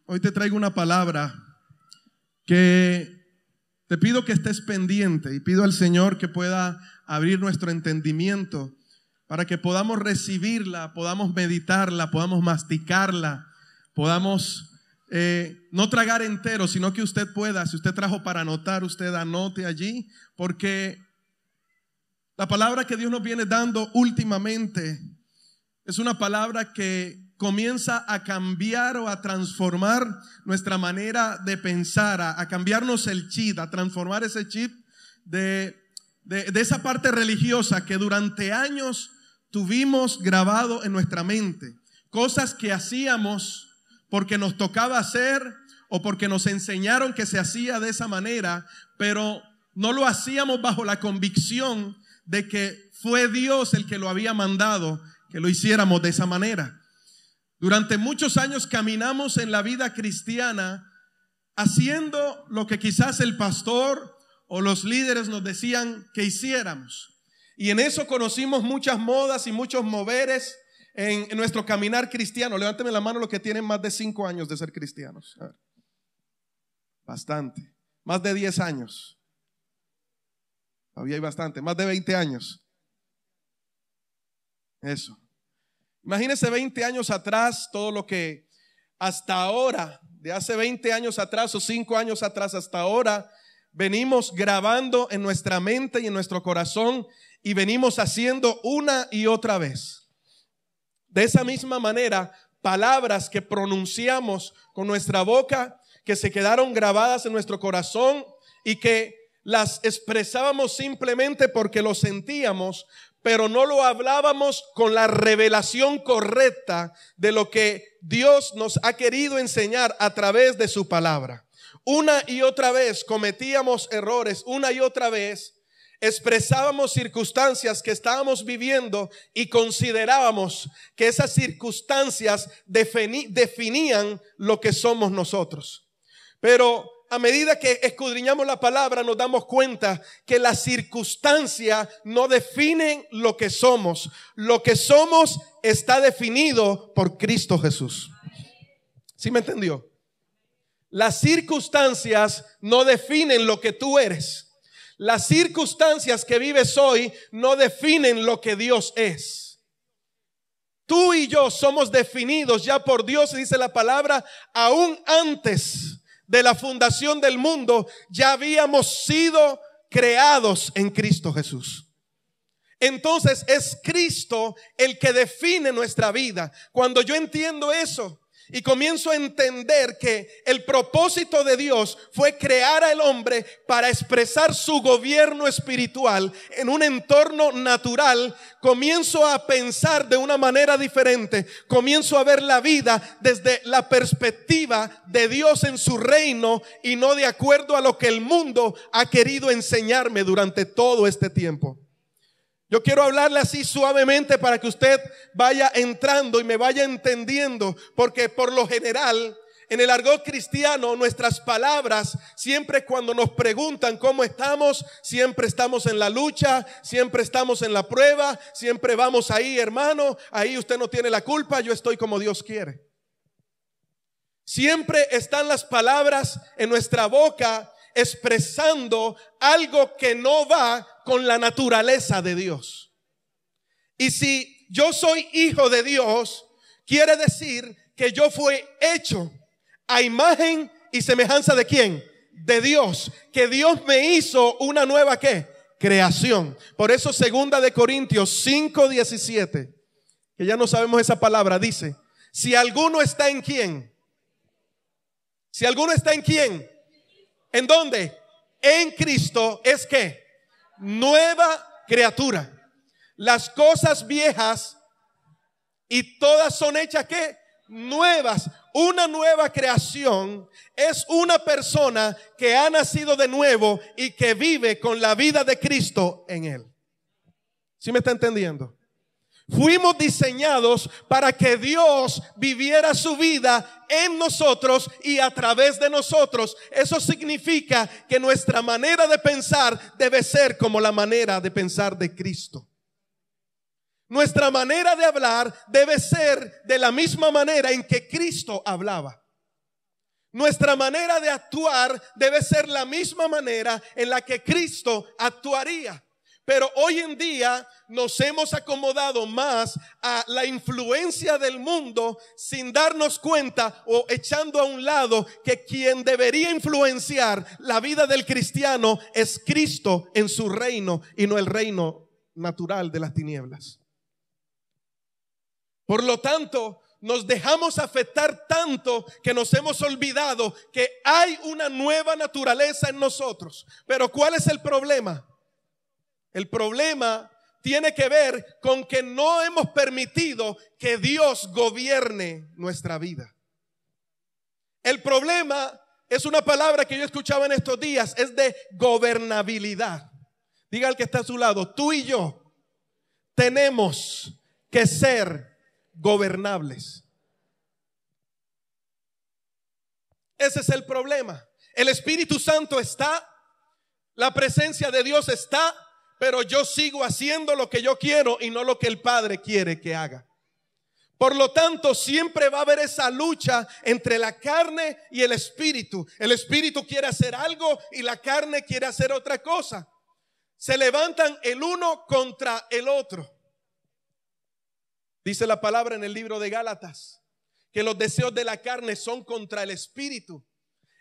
Hoy te traigo una palabra que te pido que estés pendiente y pido al Señor que pueda abrir nuestro entendimiento para que podamos recibirla, podamos meditarla, podamos masticarla, podamos no tragar entero, sino que usted pueda, si usted trajo para anotar, usted anote allí, porque la palabra que Dios nos viene dando últimamente es una palabra que comienza a cambiar o a transformar nuestra manera de pensar, a cambiarnos el chip, a transformar ese chip de esa parte religiosa que durante años tuvimos grabado en nuestra mente. Cosas que hacíamos porque nos tocaba hacer o porque nos enseñaron que se hacía de esa manera, pero no lo hacíamos bajo la convicción de que fue Dios el que lo había mandado que lo hiciéramos de esa manera. Durante muchos años caminamos en la vida cristiana haciendo lo que quizás el pastor o los líderes nos decían que hiciéramos. Y en eso conocimos muchas modas y muchos moveres en nuestro caminar cristiano. Levánteme la mano los que tienen más de 5 años de ser cristianos. A ver. Bastante. Más de 10 años. Todavía hay bastante. Más de 20 años. Eso. Imagínense 20 años atrás, todo lo que hasta ahora, de hace 20 años atrás o 5 años atrás hasta ahora, venimos grabando en nuestra mente y en nuestro corazón y venimos haciendo una y otra vez. De esa misma manera, palabras que pronunciamos con nuestra boca, que se quedaron grabadas en nuestro corazón y que las expresábamos simplemente porque lo sentíamos, pero no lo hablábamos con la revelación correcta de lo que Dios nos ha querido enseñar a través de su palabra. Una y otra vez cometíamos errores, una y otra vez expresábamos circunstancias que estábamos viviendo y considerábamos que esas circunstancias definían lo que somos nosotros. Pero a medida que escudriñamos la palabra nos damos cuenta que las circunstancias no definen lo que somos. Lo que somos está definido por Cristo Jesús. ¿Sí me entendió? Las circunstancias no definen lo que tú eres. Las circunstancias que vives hoy no definen lo que Dios es. Tú y yo somos definidos ya por Dios, dice la palabra, aún antes de la fundación del mundo, ya habíamos sido creados en Cristo Jesús. Entonces es Cristo el que define nuestra vida. Cuando yo entiendo eso y comienzo a entender que el propósito de Dios fue crear al hombre para expresar su gobierno espiritual en un entorno natural, comienzo a pensar de una manera diferente. Comienzo a ver la vida desde la perspectiva de Dios en su reino y no de acuerdo a lo que el mundo ha querido enseñarme durante todo este tiempo. Yo quiero hablarle así suavemente para que usted vaya entrando y me vaya entendiendo, porque por lo general en el argot cristiano nuestras palabras siempre cuando nos preguntan cómo estamos, siempre estamos en la lucha, siempre estamos en la prueba, siempre vamos ahí, hermano, ahí usted no tiene la culpa, yo estoy como Dios quiere. Siempre están las palabras en nuestra boca expresando algo que no va con la naturaleza de Dios. Y si yo soy hijo de Dios, quiere decir que yo fui hecho a imagen y semejanza de ¿quién? De Dios. Que Dios me hizo una nueva ¿qué? Creación. Por eso 2 de Corintios 5:17, que ya no sabemos esa palabra, dice: si alguno está en ¿quién? Si alguno está en ¿quién? ¿En dónde? En Cristo. ¿Es qué? Nueva criatura. Las cosas viejas y todas son hechas ¿qué? Nuevas. Una nueva creación es una persona que ha nacido de nuevo y que vive con la vida de Cristo en él. ¿Sí me está entendiendo? Fuimos diseñados para que Dios viviera su vida en nosotros y a través de nosotros. Eso significa que nuestra manera de pensar debe ser como la manera de pensar de Cristo. Nuestra manera de hablar debe ser de la misma manera en que Cristo hablaba. Nuestra manera de actuar debe ser la misma manera en la que Cristo actuaría. Pero hoy en día nos hemos acomodado más a la influencia del mundo sin darnos cuenta o echando a un lado que quien debería influenciar la vida del cristiano es Cristo en su reino y no el reino natural de las tinieblas. Por lo tanto, nos dejamos afectar tanto que nos hemos olvidado que hay una nueva naturaleza en nosotros. Pero ¿cuál es el problema? El problema tiene que ver con que no hemos permitido que Dios gobierne nuestra vida. El problema es una palabra que yo escuchaba en estos días, es de gobernabilidad. Diga al que está a su lado, tú y yo tenemos que ser gobernables. Ese es el problema. El Espíritu Santo está, la presencia de Dios está, pero yo sigo haciendo lo que yo quiero y no lo que el Padre quiere que haga. Por lo tanto, siempre va a haber esa lucha entre la carne y el espíritu. El espíritu quiere hacer algo y la carne quiere hacer otra cosa. Se levantan el uno contra el otro. Dice la palabra en el libro de Gálatas que los deseos de la carne son contra el espíritu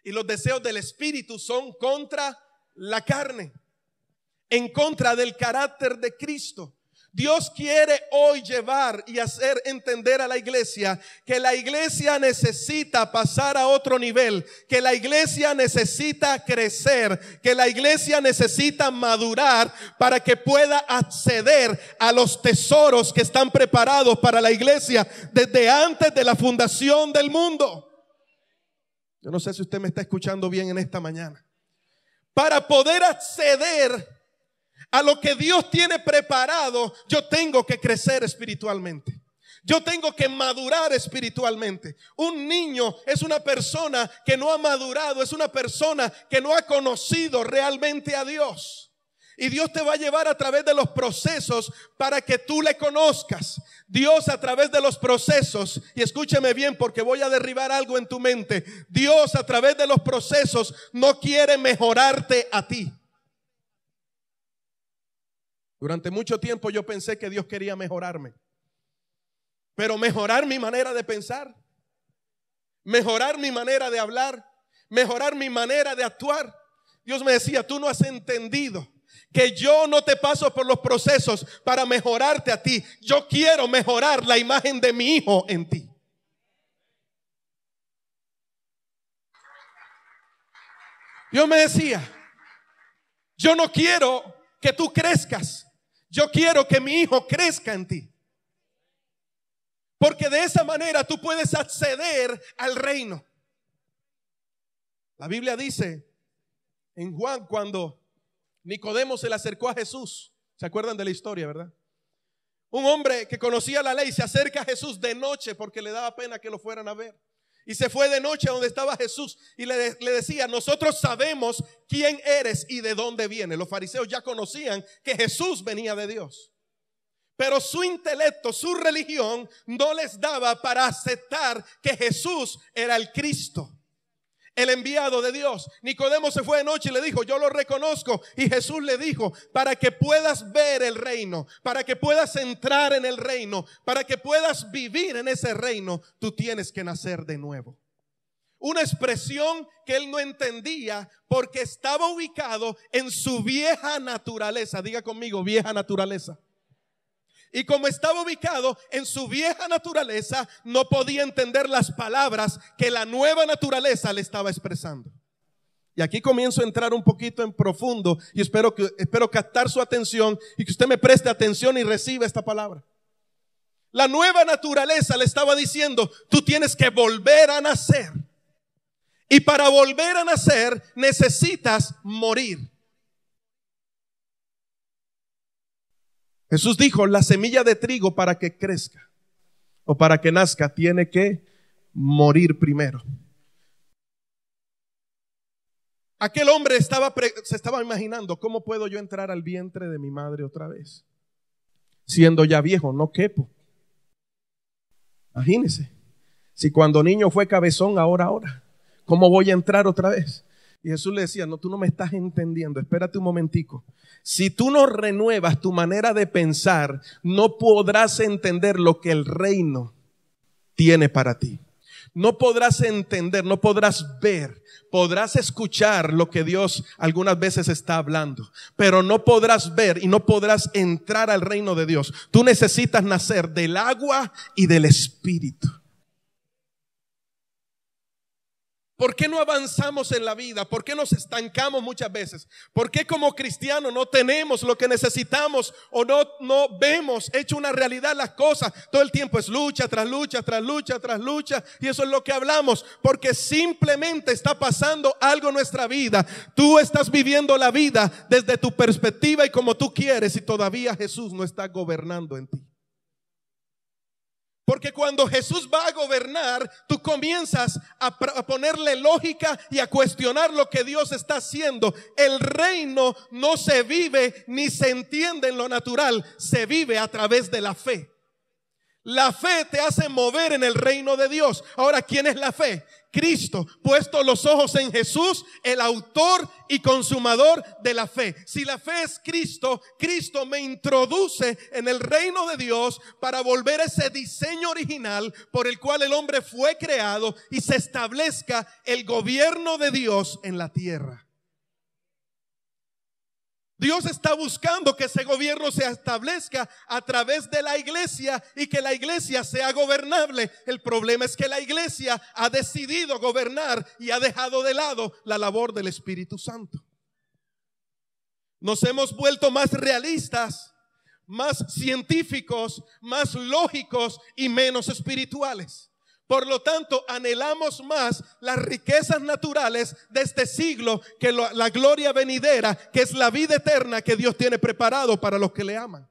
y los deseos del espíritu son contra la carne, en contra del carácter de Cristo. Dios quiere hoy llevar y hacer entender a la iglesia que la iglesia necesita pasar a otro nivel, que la iglesia necesita crecer, que la iglesia necesita madurar para que pueda acceder a los tesoros que están preparados para la iglesia desde antes de la fundación del mundo. Yo no sé si usted me está escuchando bien en esta mañana. Para poder acceder a lo que Dios tiene preparado, yo tengo que crecer espiritualmente. Yo tengo que madurar espiritualmente. Un niño es una persona que no ha madurado, es una persona que no ha conocido realmente a Dios. Y Dios te va a llevar a través de los procesos para que tú le conozcas. Dios a través de los procesos, y escúcheme bien porque voy a derribar algo en tu mente. Dios a través de los procesos no quiere mejorarte a ti. Durante mucho tiempo yo pensé que Dios quería mejorarme, pero mejorar mi manera de pensar, mejorar mi manera de hablar, mejorar mi manera de actuar. Dios me decía, tú no has entendido que yo no te paso por los procesos para mejorarte a ti. Yo quiero mejorar la imagen de mi hijo en ti. Dios me decía, yo no quiero que tú crezcas. Yo quiero que mi hijo crezca en ti. Porque de esa manera tú puedes acceder al reino. La Biblia dice en Juan cuando Nicodemo se le acercó a Jesús. ¿Se acuerdan de la historia, verdad? Un hombre que conocía la ley se acerca a Jesús de noche porque le daba pena que lo fueran a ver. Y se fue de noche a donde estaba Jesús y le decía, nosotros sabemos quién eres y de dónde vienes. Los fariseos ya conocían que Jesús venía de Dios. Pero su intelecto, su religión no les daba para aceptar que Jesús era el Cristo, el enviado de Dios. Nicodemo se fue de noche y le dijo, yo lo reconozco. Y Jesús le dijo, para que puedas ver el reino, para que puedas entrar en el reino, para que puedas vivir en ese reino, tú tienes que nacer de nuevo. Una expresión que él no entendía porque estaba ubicado en su vieja naturaleza. Diga conmigo, vieja naturaleza. Y como estaba ubicado en su vieja naturaleza, no podía entender las palabras que la nueva naturaleza le estaba expresando. Y aquí comienzo a entrar un poquito en profundo y espero captar su atención y que usted me preste atención y reciba esta palabra. La nueva naturaleza le estaba diciendo, tú tienes que volver a nacer. Y para volver a nacer necesitas morir. Jesús dijo, la semilla de trigo para que crezca o para que nazca tiene que morir primero. Aquel hombre se estaba imaginando, ¿cómo puedo yo entrar al vientre de mi madre otra vez? Siendo ya viejo, no quepo. Imagínese, si cuando niño fue cabezón, ahora. ¿Cómo voy a entrar otra vez? Y Jesús le decía, no, tú no me estás entendiendo, espérate un momentico. Si tú no renuevas tu manera de pensar, no podrás entender lo que el reino tiene para ti. No podrás entender, no podrás ver, podrás escuchar lo que Dios algunas veces está hablando, pero no podrás ver y no podrás entrar al reino de Dios. Tú necesitas nacer del agua y del Espíritu. ¿Por qué no avanzamos en la vida? ¿Por qué nos estancamos muchas veces? ¿Por qué como cristianos no tenemos lo que necesitamos o no vemos hecho una realidad las cosas? Todo el tiempo es lucha tras lucha, tras lucha, tras lucha, y eso es lo que hablamos, porque simplemente está pasando algo en nuestra vida. Tú estás viviendo la vida desde tu perspectiva y como tú quieres, y todavía Jesús no está gobernando en ti. Porque cuando Jesús va a gobernar, tú comienzas a ponerle lógica y a cuestionar lo que Dios está haciendo. El reino no se vive ni se entiende en lo natural, se vive a través de la fe. La fe te hace mover en el reino de Dios. Ahora, ¿quién es la fe? Cristo. Puesto los ojos en Jesús, el autor y consumador de la fe. Si la fe es Cristo, Cristo me introduce en el reino de Dios para volver ese diseño original por el cual el hombre fue creado y se establezca el gobierno de Dios en la tierra. Dios está buscando que ese gobierno se establezca a través de la iglesia y que la iglesia sea gobernable. El problema es que la iglesia ha decidido gobernar y ha dejado de lado la labor del Espíritu Santo. Nos hemos vuelto más realistas, más científicos, más lógicos y menos espirituales. Por lo tanto, anhelamos más las riquezas naturales de este siglo que la gloria venidera, que es la vida eterna que Dios tiene preparado para los que le aman.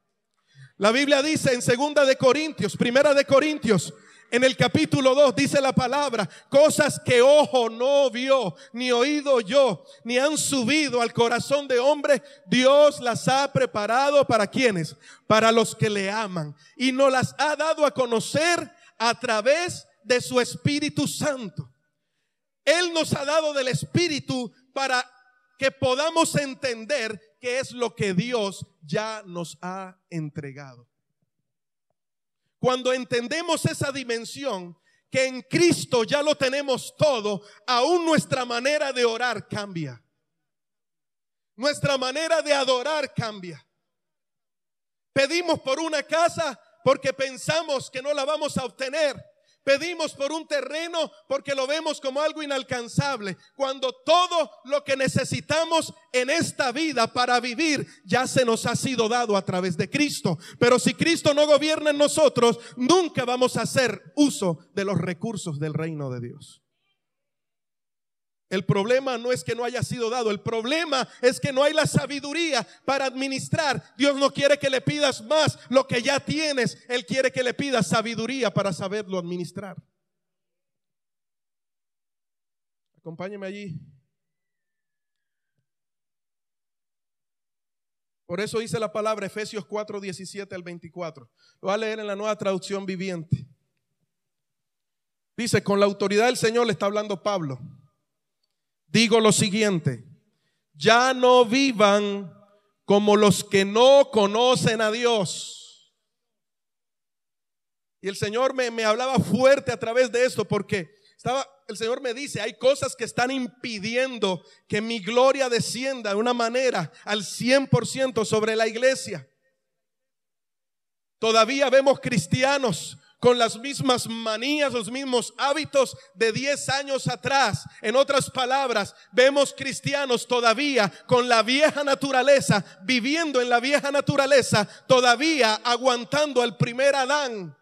La Biblia dice en 1 de Corintios, en el capítulo 2 dice la palabra: cosas que ojo no vio, ni oído oyó, ni han subido al corazón de hombre, Dios las ha preparado ¿para quiénes? Para los que le aman, y nos las ha dado a conocer a través de su Espíritu Santo. Él nos ha dado del Espíritu para que podamos entender qué es lo que Dios ya nos ha entregado. Cuando entendemos esa dimensión, que en Cristo ya lo tenemos todo, aún nuestra manera de orar cambia. Nuestra manera de adorar cambia. Pedimos por una casa porque pensamos que no la vamos a obtener. Pedimos por un terreno porque lo vemos como algo inalcanzable, cuando todo lo que necesitamos en esta vida para vivir ya se nos ha sido dado a través de Cristo. Pero si Cristo no gobierna en nosotros, nunca vamos a hacer uso de los recursos del reino de Dios. El problema no es que no haya sido dado, el problema es que no hay la sabiduría para administrar. Dios no quiere que le pidas más lo que ya tienes, Él quiere que le pidas sabiduría para saberlo administrar. Acompáñeme allí. Por eso dice la palabra Efesios 4, 17 al 24. Lo voy a leer en la Nueva Traducción Viviente. Dice: con la autoridad del Señor le está hablando Pablo. Digo lo siguiente: ya no vivan como los que no conocen a Dios. Y el Señor me hablaba fuerte a través de esto, porque el Señor me dice: hay cosas que están impidiendo que mi gloria descienda de una manera al 100% sobre la iglesia. Todavía vemos cristianos con las mismas manías, los mismos hábitos de 10 años atrás. En otras palabras, vemos cristianos todavía con la vieja naturaleza, viviendo en la vieja naturaleza, todavía aguantando al primer Adán,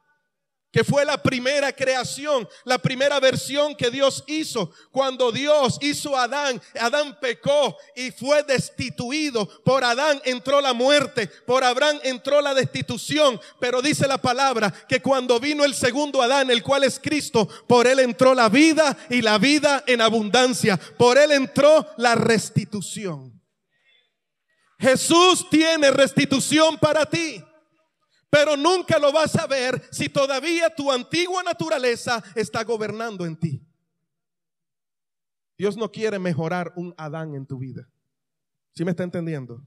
que fue la primera creación, la primera versión que Dios hizo. Cuando Dios hizo a Adán, Adán pecó y fue destituido. Por Adán entró la muerte, por Abraham entró la destitución. Pero dice la palabra que cuando vino el segundo Adán, el cual es Cristo, por él entró la vida, y la vida en abundancia. Por él entró la restitución. Jesús tiene restitución para ti. Pero nunca lo vas a ver si todavía tu antigua naturaleza está gobernando en ti. Dios no quiere mejorar un Adán en tu vida. ¿Sí me está entendiendo?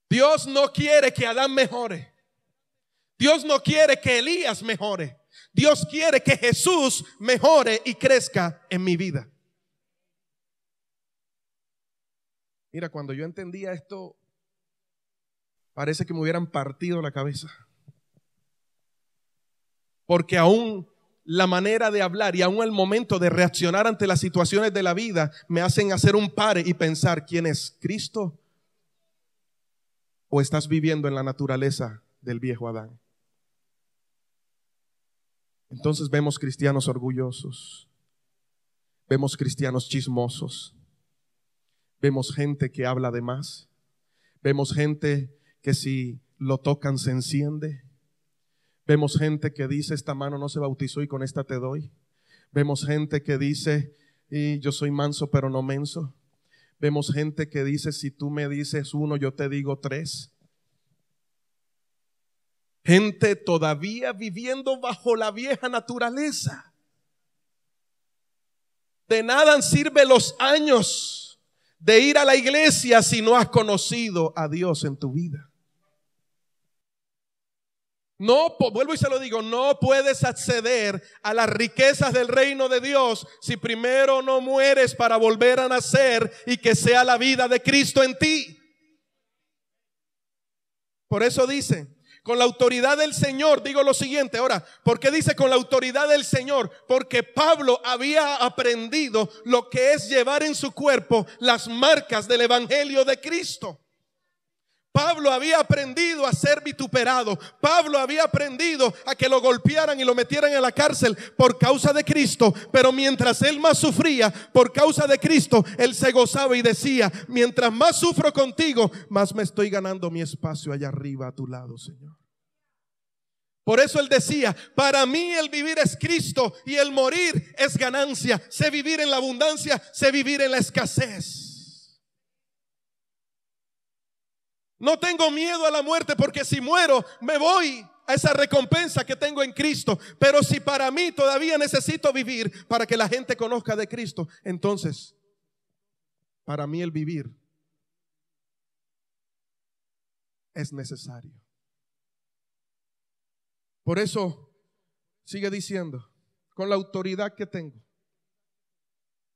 Dios no quiere que Adán mejore. Dios no quiere que Elías mejore. Dios quiere que Jesús mejore y crezca en mi vida. Mira, cuando yo entendía esto, parece que me hubieran partido la cabeza. Porque aún la manera de hablar y aún el momento de reaccionar ante las situaciones de la vida me hacen hacer un pare y pensar, ¿quién es? ¿Cristo? ¿O estás viviendo en la naturaleza del viejo Adán? Entonces vemos cristianos orgullosos, vemos cristianos chismosos, vemos gente que habla de más, vemos gente que si lo tocan se enciende, vemos gente que dice esta mano no se bautizó y con esta te doy, vemos gente que dice y yo soy manso pero no menso, vemos gente que dice si tú me dices uno yo te digo tres. Gente todavía viviendo bajo la vieja naturaleza. De nada sirven los años de ir a la iglesia si no has conocido a Dios en tu vida. No, vuelvo y se lo digo, no puedes acceder a las riquezas del reino de Dios si primero no mueres para volver a nacer y que sea la vida de Cristo en ti. Por eso dice, con la autoridad del Señor, digo lo siguiente. Ahora, ¿por qué dice con la autoridad del Señor? Porque Pablo había aprendido lo que es llevar en su cuerpo las marcas del evangelio de Cristo. Pablo había aprendido a ser vituperado. Pablo había aprendido a que lo golpearan y lo metieran en la cárcel por causa de Cristo. Pero mientras él más sufría por causa de Cristo, él se gozaba y decía, mientras más sufro contigo, más me estoy ganando mi espacio allá arriba a tu lado, Señor. Por eso él decía, para mí el vivir es Cristo y el morir es ganancia. Sé vivir en la abundancia, sé vivir en la escasez. No tengo miedo a la muerte porque si muero me voy a esa recompensa que tengo en Cristo. Pero si para mí todavía necesito vivir para que la gente conozca de Cristo, entonces para mí el vivir es necesario. Por eso sigue diciendo, con la autoridad que tengo,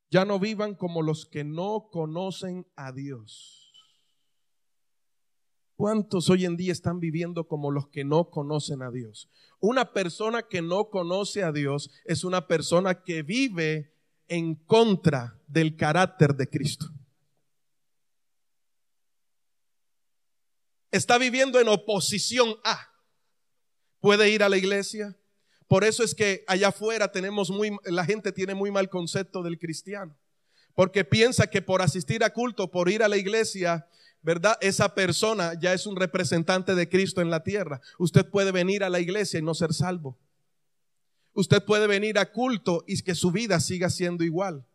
ya no vivan como los que no conocen a Dios. ¿Cuántos hoy en día están viviendo como los que no conocen a Dios? Una persona que no conoce a Dios es una persona que vive en contra del carácter de Cristo. Está viviendo en oposición a. Puede ir a la iglesia. Por eso es que allá afuera la gente tiene muy mal concepto del cristiano. Porque piensa que por asistir a culto, por ir a la iglesia, ¿verdad? Esa persona ya es un representante de Cristo en la tierra. Usted puede venir a la iglesia y no ser salvo. Usted puede venir a culto y que su vida siga siendo igual.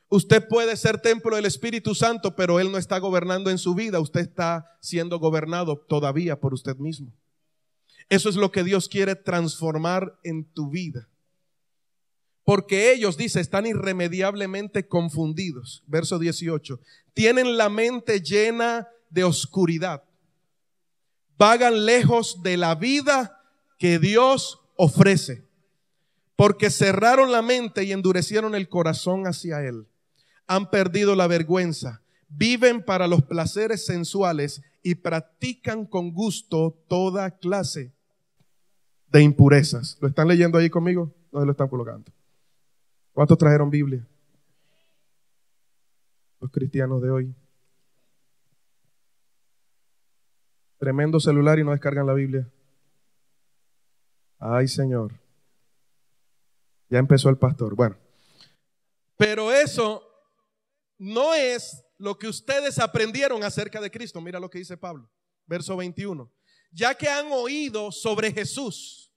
Usted puede ser templo del Espíritu Santo, pero Él no está gobernando en su vida. Usted está siendo gobernado todavía por usted mismo. Eso es lo que Dios quiere transformar en tu vida. Porque ellos, dice, están irremediablemente confundidos. Verso 18. Tienen la mente llena de oscuridad. Vagan lejos de la vida que Dios ofrece. Porque cerraron la mente y endurecieron el corazón hacia Él. Han perdido la vergüenza. Viven para los placeres sensuales y practican con gusto toda clase de impurezas. ¿Lo están leyendo ahí conmigo? ¿Dónde lo están colocando? ¿Cuántos trajeron Biblia? Los cristianos de hoy. Tremendo celular y no descargan la Biblia. Ay, Señor. Ya empezó el pastor. Bueno. Pero eso no es lo que ustedes aprendieron acerca de Cristo. Mira lo que dice Pablo. Verso 21. Ya que han oído sobre Jesús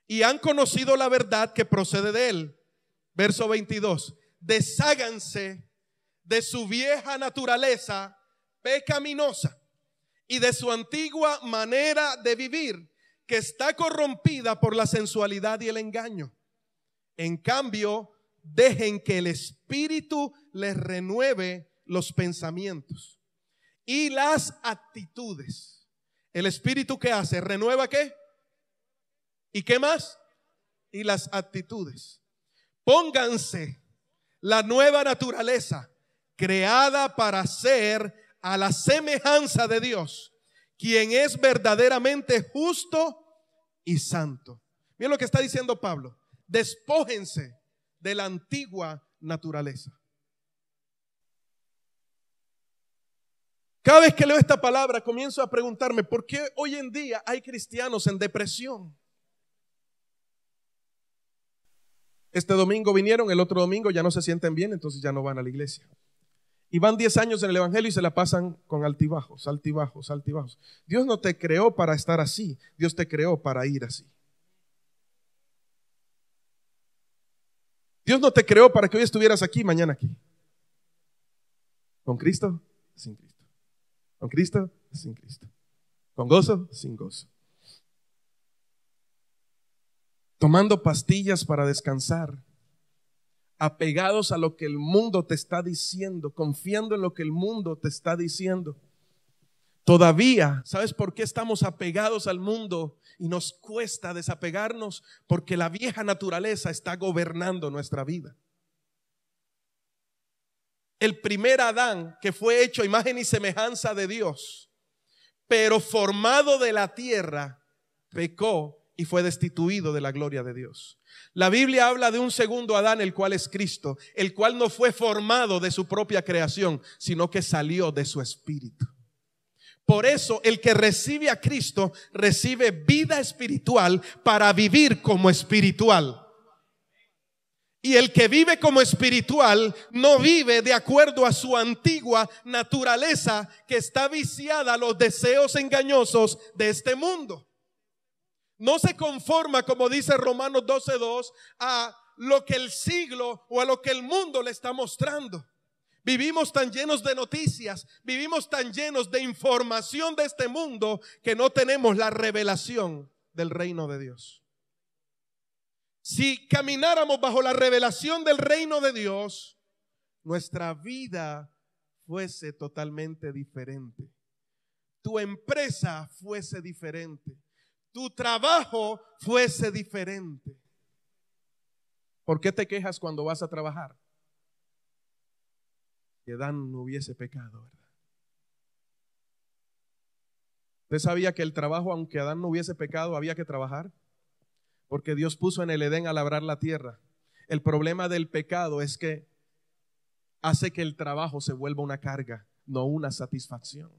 y han conocido la verdad que procede de Él. Verso 22. Desháganse de su vieja naturaleza pecaminosa y de su antigua manera de vivir, que está corrompida por la sensualidad y el engaño. En cambio, dejen que el Espíritu les renueve los pensamientos y las actitudes. ¿El Espíritu qué hace? ¿Renueva qué? ¿Y qué más? Y las actitudes. Pónganse la nueva naturaleza, creada para ser a la semejanza de Dios, quien es verdaderamente justo y santo. Miren lo que está diciendo Pablo. Despójense de la antigua naturaleza. Cada vez que leo esta palabra comienzo a preguntarme ¿por qué hoy en día hay cristianos en depresión? Este domingo vinieron, el otro domingo ya no se sienten bien, entonces ya no van a la iglesia. Y van 10 años en el evangelio y se la pasan con altibajos, altibajos, altibajos. Dios no te creó para estar así, Dios te creó para ir así. Dios no te creó para que hoy estuvieras aquí, mañana aquí. ¿Con Cristo? Sin Cristo. ¿Con Cristo? Sin Cristo. ¿Con gozo? Sin gozo. Tomando pastillas para descansar, apegados a lo que el mundo te está diciendo, confiando en lo que el mundo te está diciendo. Todavía, ¿sabes por qué estamos apegados al mundo y nos cuesta desapegarnos? Porque la vieja naturaleza está gobernando nuestra vida. El primer Adán, que fue hecho a imagen y semejanza de Dios, pero formado de la tierra, pecó y fue destituido de la gloria de Dios. La Biblia habla de un segundo Adán, el cual es Cristo, el cual no fue formado de su propia creación, sino que salió de su espíritu. Por eso el que recibe a Cristo recibe vida espiritual para vivir como espiritual. Y el que vive como espiritual no vive de acuerdo a su antigua naturaleza que está viciada a los deseos engañosos de este mundo. No se conforma, como dice Romanos 12:2, a lo que el siglo o a lo que el mundo le está mostrando. Vivimos tan llenos de noticias, vivimos tan llenos de información de este mundo que no tenemos la revelación del reino de Dios. Si camináramos bajo la revelación del reino de Dios, nuestra vida fuese totalmente diferente. Tu empresa fuese diferente. Tu trabajo fuese diferente. ¿Por qué te quejas cuando vas a trabajar? Que Adán no hubiese pecado, ¿verdad? ¿Usted sabía que el trabajo, aunque Adán no hubiese pecado, había que trabajar? Porque Dios puso en el Edén a labrar la tierra. El problema del pecado es que hace que el trabajo se vuelva una carga, no una satisfacción.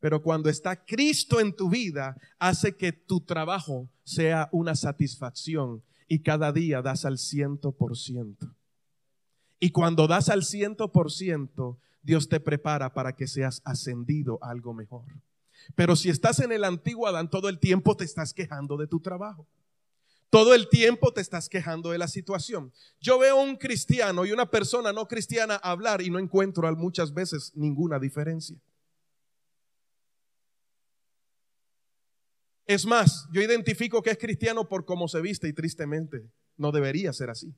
Pero cuando está Cristo en tu vida, hace que tu trabajo sea una satisfacción y cada día das al 100%. Y cuando das al 100%, Dios te prepara para que seas ascendido a algo mejor. Pero si estás en el antiguo Adán, todo el tiempo te estás quejando de tu trabajo. Todo el tiempo te estás quejando de la situación. Yo veo a un cristiano y una persona no cristiana hablar y no encuentro muchas veces ninguna diferencia. Es más, yo identifico que es cristiano por cómo se viste y tristemente no debería ser así.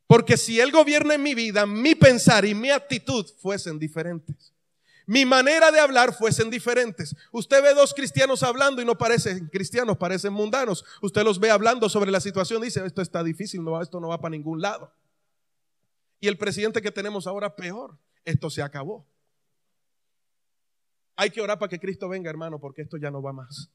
Porque si Él gobierna en mi vida, mi pensar y mi actitud fuesen diferentes. Mi manera de hablar fuesen diferentes. Usted ve dos cristianos hablando y no parecen cristianos, parecen mundanos. Usted los ve hablando sobre la situación y dice, esto está difícil, esto no va para ningún lado. Y el presidente que tenemos ahora peor, esto se acabó. Hay que orar para que Cristo venga, hermano, porque esto ya no va más.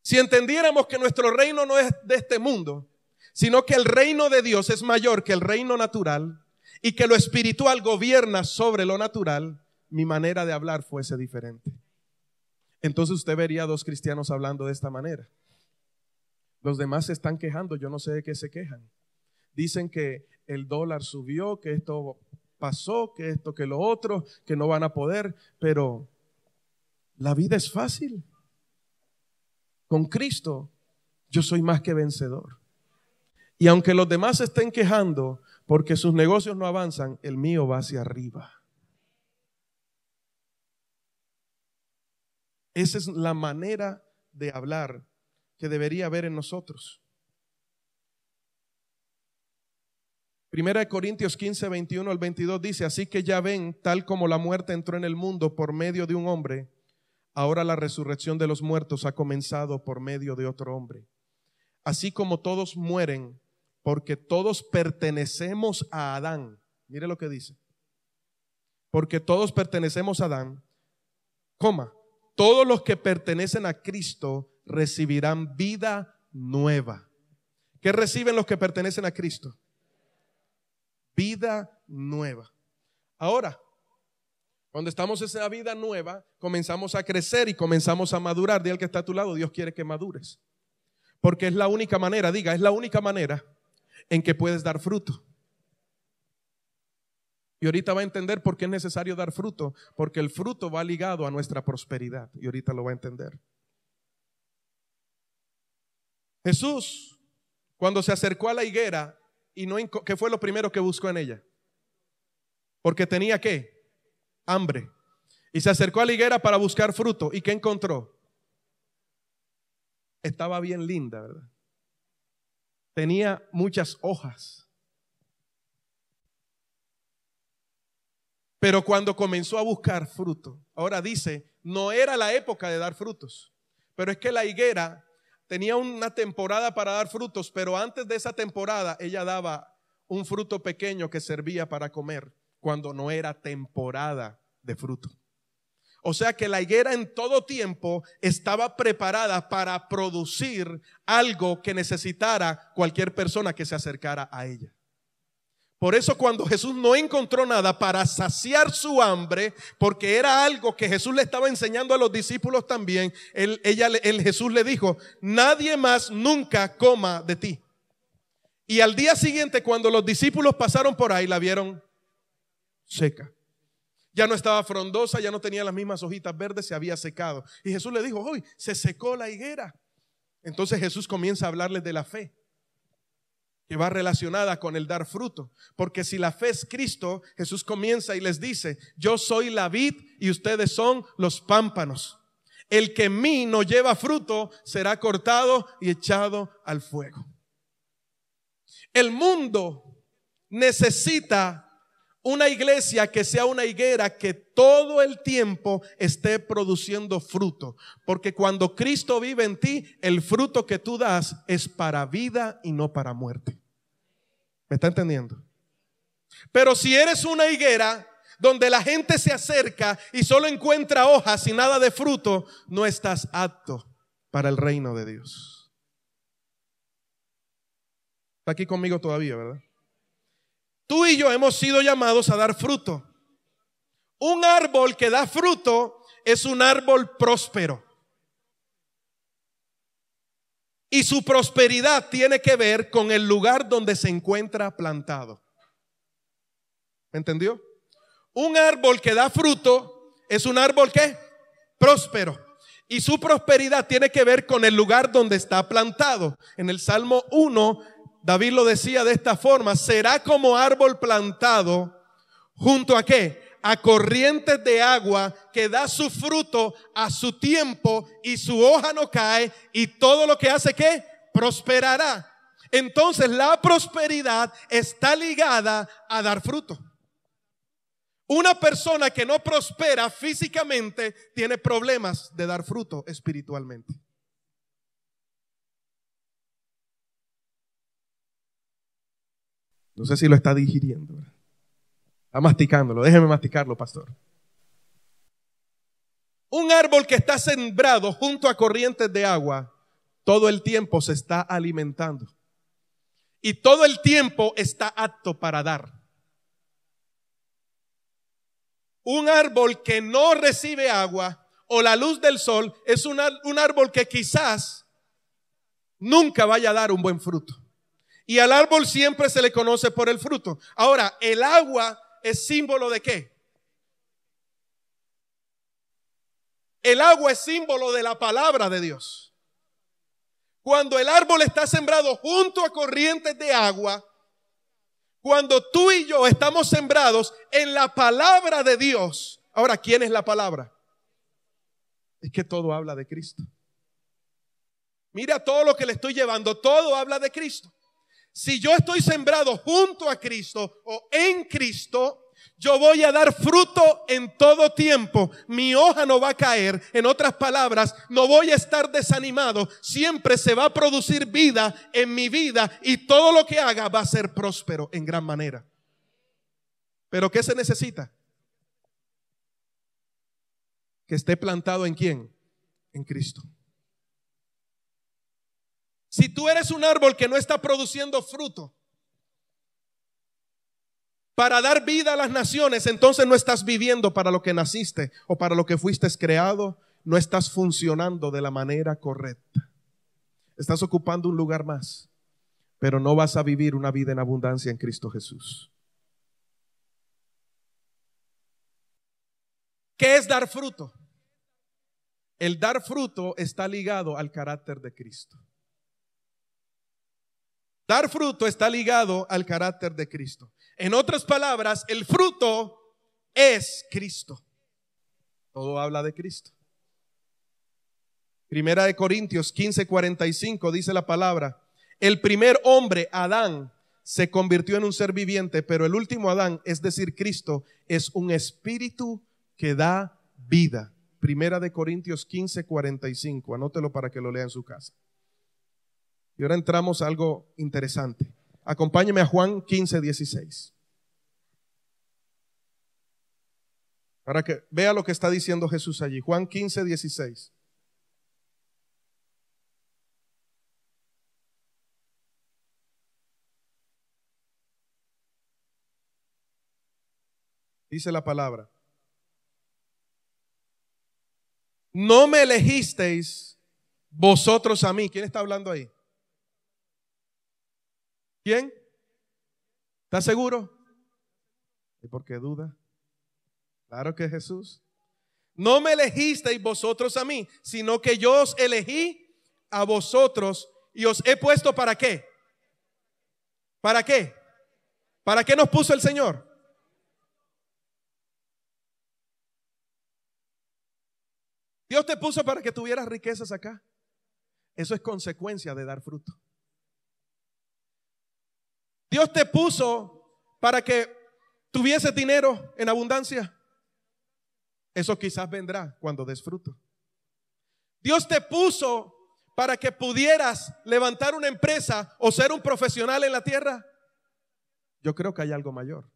Si entendiéramos que nuestro reino no es de este mundo, sino que el reino de Dios es mayor que el reino natural y que lo espiritual gobierna sobre lo natural, mi manera de hablar fuese diferente. Entonces usted vería a dos cristianos hablando de esta manera. Los demás se están quejando, yo no sé de qué se quejan. Dicen que el dólar subió, que esto pasó, que esto, que lo otro, que no van a poder, pero la vida es fácil. Con Cristo yo soy más que vencedor. Y aunque los demás se estén quejando porque sus negocios no avanzan, el mío va hacia arriba. Esa es la manera de hablar que debería haber en nosotros. Primera de Corintios 15, 21 al 22 dice: así que ya ven, tal como la muerte entró en el mundo por medio de un hombre, ahora la resurrección de los muertos ha comenzado por medio de otro hombre. Así como todos mueren, porque todos pertenecemos a Adán. Mire lo que dice. Porque todos pertenecemos a Adán, todos los que pertenecen a Cristo recibirán vida nueva. ¿Qué reciben los que pertenecen a Cristo? Vida nueva. Ahora, cuando estamos en esa vida nueva, comenzamos a crecer y comenzamos a madurar. Dile al que está a tu lado: Dios quiere que madures. Porque es la única manera, diga, es la única manera en que puedes dar fruto. Y ahorita va a entender por qué es necesario dar fruto. Porque el fruto va ligado a nuestra prosperidad. Y ahorita lo va a entender. Jesús, cuando se acercó a la higuera, ¿qué fue lo primero que buscó en ella? Porque tenía ¿qué? Hambre. Y se acercó a la higuera para buscar fruto. ¿Y qué encontró? Estaba bien linda, ¿verdad? Tenía muchas hojas. Pero cuando comenzó a buscar fruto, ahora dice, no era la época de dar frutos, pero es que la higuera tenía una temporada para dar frutos, pero antes de esa temporada ella daba un fruto pequeño que servía para comer cuando no era temporada de fruto. O sea que la higuera en todo tiempo estaba preparada para producir algo que necesitara cualquier persona que se acercara a ella. Por eso cuando Jesús no encontró nada para saciar su hambre, porque era algo que Jesús le estaba enseñando a los discípulos también, Jesús le dijo: nadie más nunca coma de ti. Y al día siguiente, cuando los discípulos pasaron por ahí, la vieron seca. Ya no estaba frondosa, ya no tenía las mismas hojitas verdes, se había secado. Y Jesús le dijo: hoy se secó la higuera. Entonces Jesús comienza a hablarles de la fe, que va relacionada con el dar fruto. Porque si la fe es Cristo, Jesús comienza y les dice: yo soy la vid y ustedes son los pámpanos. El que en mí no lleva fruto será cortado y echado al fuego. El mundo necesita una iglesia que sea una higuera que todo el tiempo esté produciendo fruto. Porque cuando Cristo vive en ti, el fruto que tú das es para vida y no para muerte. ¿Me está entendiendo? Pero si eres una higuera donde la gente se acerca y solo encuentra hojas y nada de fruto, no estás apto para el reino de Dios. Está aquí conmigo todavía, ¿verdad? Tú y yo hemos sido llamados a dar fruto. Un árbol que da fruto es un árbol próspero. Y su prosperidad tiene que ver con el lugar donde se encuentra plantado. ¿Me entendió? Un árbol que da fruto es un árbol que próspero. Y su prosperidad tiene que ver con el lugar donde está plantado. En el Salmo 1, David lo decía de esta forma: será como árbol plantado junto a ¿qué? A corrientes de agua, que da su fruto a su tiempo y su hoja no cae, y todo lo que hace ¿qué? Prosperará. Entonces la prosperidad está ligada a dar fruto. Una persona que no prospera físicamente tiene problemas de dar fruto espiritualmente. No sé si lo está digiriendo. Está masticándolo. Déjeme masticarlo, pastor. Un árbol que está sembrado junto a corrientes de agua, todo el tiempo se está alimentando. Y todo el tiempo está apto para dar. Un árbol que no recibe agua o la luz del sol es un árbol que quizás nunca vaya a dar un buen fruto. Y al árbol siempre se le conoce por el fruto. Ahora, el agua es símbolo ¿de qué? El agua es símbolo de la palabra de Dios. Cuando el árbol está sembrado junto a corrientes de agua, cuando tú y yo estamos sembrados en la palabra de Dios. Ahora, ¿quién es la palabra? Es que todo habla de Cristo. Mira todo lo que le estoy llevando, todo habla de Cristo. Si yo estoy sembrado junto a Cristo o en Cristo, yo voy a dar fruto en todo tiempo. Mi hoja no va a caer. En otras palabras, no voy a estar desanimado. Siempre se va a producir vida en mi vida y todo lo que haga va a ser próspero en gran manera. ¿Pero qué se necesita? Que esté plantado ¿en quién? En Cristo. Si tú eres un árbol que no está produciendo fruto para dar vida a las naciones, entonces no estás viviendo para lo que naciste o para lo que fuiste creado. No estás funcionando de la manera correcta. Estás ocupando un lugar más, pero no vas a vivir una vida en abundancia en Cristo Jesús. ¿Qué es dar fruto? El dar fruto está ligado al carácter de Cristo. Dar fruto está ligado al carácter de Cristo. En otras palabras, el fruto es Cristo. Todo habla de Cristo. Primera de Corintios 15:45 dice la palabra: el primer hombre, Adán, se convirtió en un ser viviente, pero el último Adán, es decir, Cristo, es un espíritu que da vida. Primera de Corintios 15:45. Anótelo para que lo lea en su casa. Y ahora entramos a algo interesante. Acompáñeme a Juan 15:16. Para que vea lo que está diciendo Jesús allí. Juan 15:16. Dice la palabra: no me elegisteis vosotros a mí. ¿Quién está hablando ahí? ¿Quién? ¿Está seguro? ¿Y por qué duda? Claro que Jesús. No me elegisteis vosotros a mí, sino que yo os elegí a vosotros y os he puesto ¿para qué? ¿Para qué? ¿Para qué nos puso el Señor? Dios te puso para que tuvieras riquezas acá. Eso es consecuencia de dar fruto. Dios te puso para que tuvieses dinero en abundancia. Eso quizás vendrá cuando des fruto. Dios te puso para que pudieras levantar una empresa o ser un profesional en la tierra. Yo creo que hay algo mayor.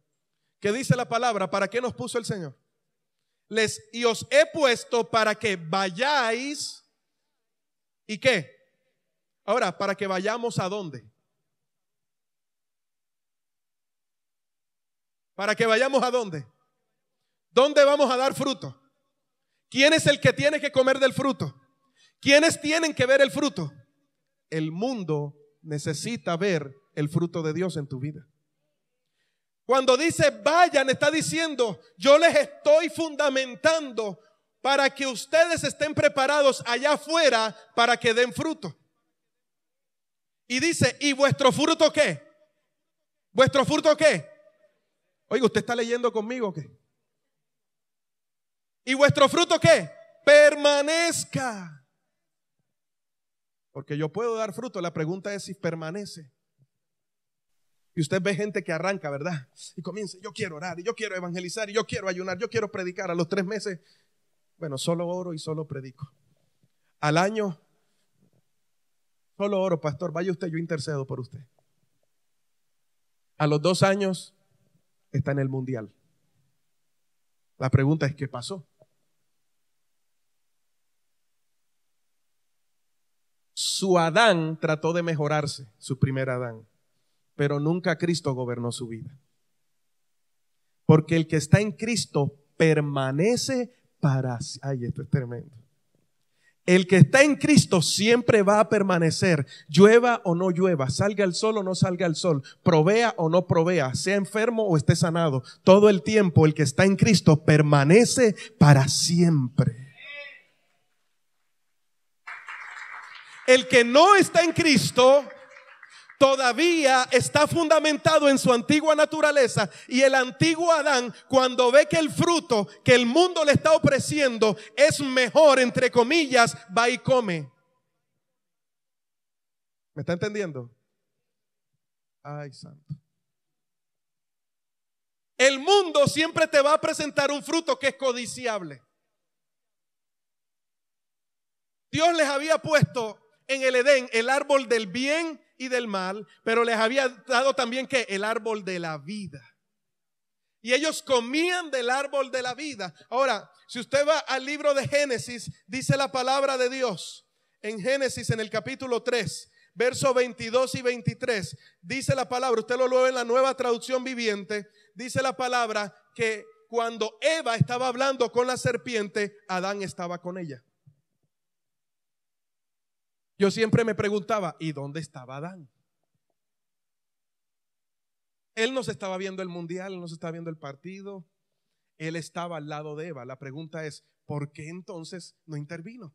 ¿Qué dice la palabra? ¿Para qué nos puso el Señor? Y os he puesto para que vayáis. ¿Y qué? Ahora, para que vayamos ¿a dónde? ¿Para que vayamos a dónde? ¿Dónde vamos a dar fruto? ¿Quién es el que tiene que comer del fruto? ¿Quiénes tienen que ver el fruto? El mundo necesita ver el fruto de Dios en tu vida. Cuando dice vayan, está diciendo yo les estoy fundamentando para que ustedes estén preparados allá afuera para que den fruto. Y dice, ¿y vuestro fruto qué? ¿Vuestro fruto qué? Oiga, ¿usted está leyendo conmigo o qué? ¿Y vuestro fruto qué? Permanezca. Porque yo puedo dar fruto, la pregunta es si permanece. Y usted ve gente que arranca, ¿verdad? Y comienza, yo quiero orar, y yo quiero evangelizar, y yo quiero ayunar, yo quiero predicar. A los 3 meses, bueno, solo oro y solo predico. Al año, solo oro, pastor, vaya usted, yo intercedo por usted. A los 2 años, está en el mundial. La pregunta es, ¿qué pasó? Su Adán trató de mejorarse, su primer Adán, pero nunca Cristo gobernó su vida. Porque el que está en Cristo permanece para... Ay, esto es tremendo. El que está en Cristo siempre va a permanecer, llueva o no llueva, salga el sol o no salga el sol, provea o no provea, sea enfermo o esté sanado. Todo el tiempo el que está en Cristo permanece para siempre. El que no está en Cristo todavía está fundamentado en su antigua naturaleza, y el antiguo Adán, cuando ve que el fruto que el mundo le está ofreciendo es mejor, entre comillas, va y come. ¿Me está entendiendo? Ay, santo. El mundo siempre te va a presentar un fruto que es codiciable. Dios les había puesto en el Edén el árbol del bien y del mal, pero les había dado también ¿qué? El árbol de la vida. Y ellos comían del árbol de la vida. Ahora, si usted va al libro de Génesis, dice la palabra de Dios. En Génesis, en el capítulo 3, versos 22 y 23, dice la palabra, usted lo lee en la Nueva Traducción Viviente, dice la palabra que cuando Eva estaba hablando con la serpiente, Adán estaba con ella. Yo siempre me preguntaba, ¿y dónde estaba Adán? Él no se estaba viendo el mundial, él no se estaba viendo el partido, él estaba al lado de Eva. La pregunta es, ¿por qué entonces no intervino?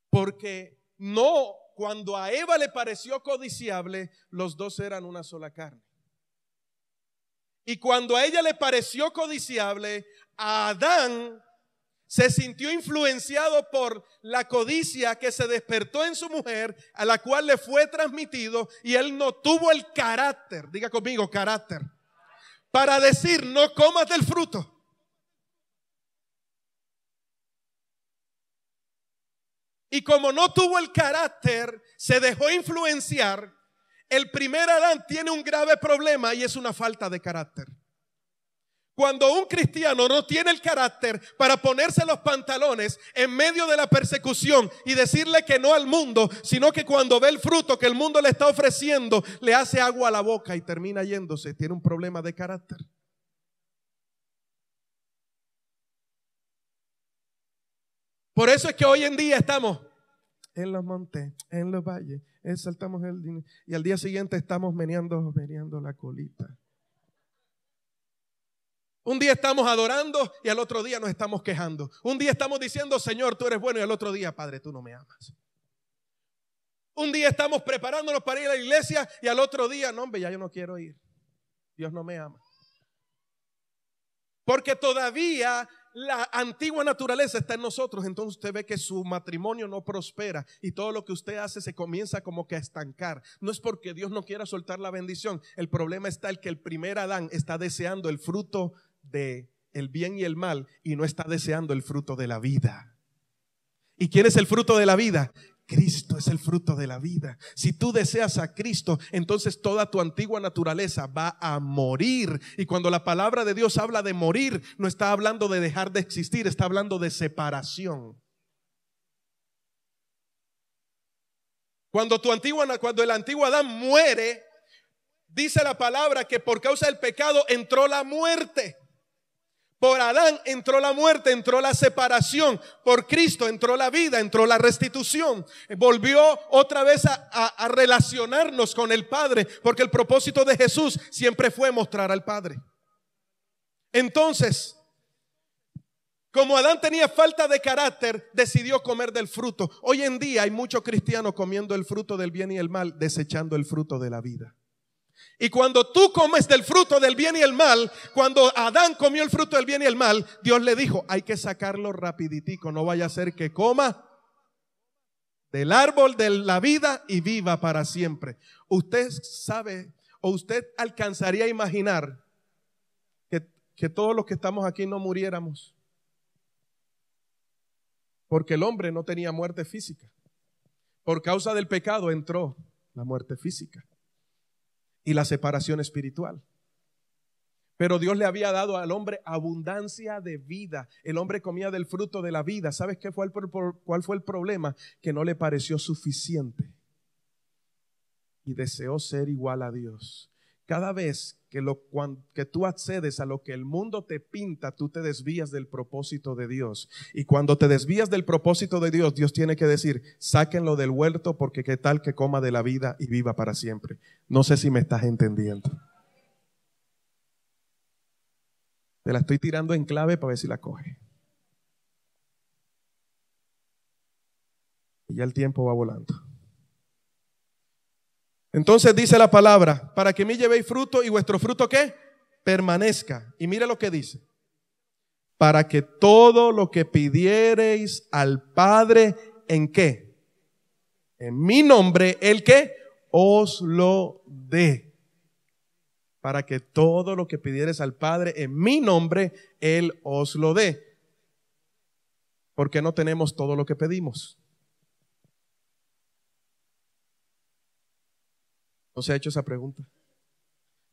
Porque no, cuando a Eva le pareció codiciable, los dos eran una sola carne. Y cuando a ella le pareció codiciable, a Adán se sintió influenciado por la codicia que se despertó en su mujer, a la cual le fue transmitido, y él no tuvo el carácter, diga conmigo, carácter, para decir no comas del fruto. Y como no tuvo el carácter, se dejó influenciar. El primer Adán tiene un grave problema y es una falta de carácter. Cuando un cristiano no tiene el carácter para ponerse los pantalones en medio de la persecución y decirle que no al mundo, sino que cuando ve el fruto que el mundo le está ofreciendo, le hace agua a la boca y termina yéndose, tiene un problema de carácter. Por eso es que hoy en día estamos en los montes, en los valles, exaltamos el dinero, y al día siguiente estamos meneando la colita. Un día estamos adorando y al otro día nos estamos quejando. Un día estamos diciendo, Señor, tú eres bueno, y al otro día, Padre, tú no me amas. Un día estamos preparándonos para ir a la iglesia y al otro día, no, hombre, ya yo no quiero ir. Dios no me ama. Porque todavía la antigua naturaleza está en nosotros. Entonces usted ve que su matrimonio no prospera y todo lo que usted hace se comienza como que a estancar. No es porque Dios no quiera soltar la bendición. El problema está en que el primer Adán está deseando el fruto de el bien y el mal y no está deseando el fruto de la vida. ¿Y quién es el fruto de la vida? Cristo es el fruto de la vida. Si tú deseas a Cristo, entonces toda tu antigua naturaleza va a morir. Y cuando la palabra de Dios habla de morir, no está hablando de dejar de existir, está hablando de separación. Cuando el antiguo Adán muere, dice la palabra que por causa del pecado entró la muerte. Por Adán entró la muerte, entró la separación. Por Cristo entró la vida, entró la restitución. Volvió otra vez a relacionarnos con el Padre, porque el propósito de Jesús siempre fue mostrar al Padre. Entonces, como Adán tenía falta de carácter, decidió comer del fruto. Hoy en día hay muchos cristianos comiendo el fruto del bien y el mal, desechando el fruto de la vida. Y cuando tú comes del fruto del bien y el mal, cuando Adán comió el fruto del bien y el mal, Dios le dijo, hay que sacarlo rapiditico, no vaya a ser que coma del árbol de la vida y viva para siempre. Usted sabe, o usted alcanzaría a imaginar que todos los que estamos aquí no muriéramos, porque el hombre no tenía muerte física. Por causa del pecado entró la muerte física y la separación espiritual. Pero Dios le había dado al hombre abundancia de vida. El hombre comía del fruto de la vida. ¿Sabes cuál fue el problema? Que no le pareció suficiente y deseó ser igual a Dios. Cada vez que tú accedes a lo que el mundo te pinta, tú te desvías del propósito de Dios. Y cuando te desvías del propósito de Dios, Dios tiene que decir, sáquenlo del huerto, porque qué tal que coma de la vida y viva para siempre. No sé si me estás entendiendo. Te la estoy tirando en clave para ver si la coge. Y ya el tiempo va volando. Entonces dice la palabra, para que me llevéis fruto y vuestro fruto ¿qué? Permanezca. Y mira lo que dice. Para que todo lo que pidiereis al Padre, ¿en qué? en mi nombre, el que os lo dé. Para que todo lo que pidieres al Padre en mi nombre, Él os lo dé. ¿Por qué no tenemos todo lo que pedimos? ¿No se ha hecho esa pregunta?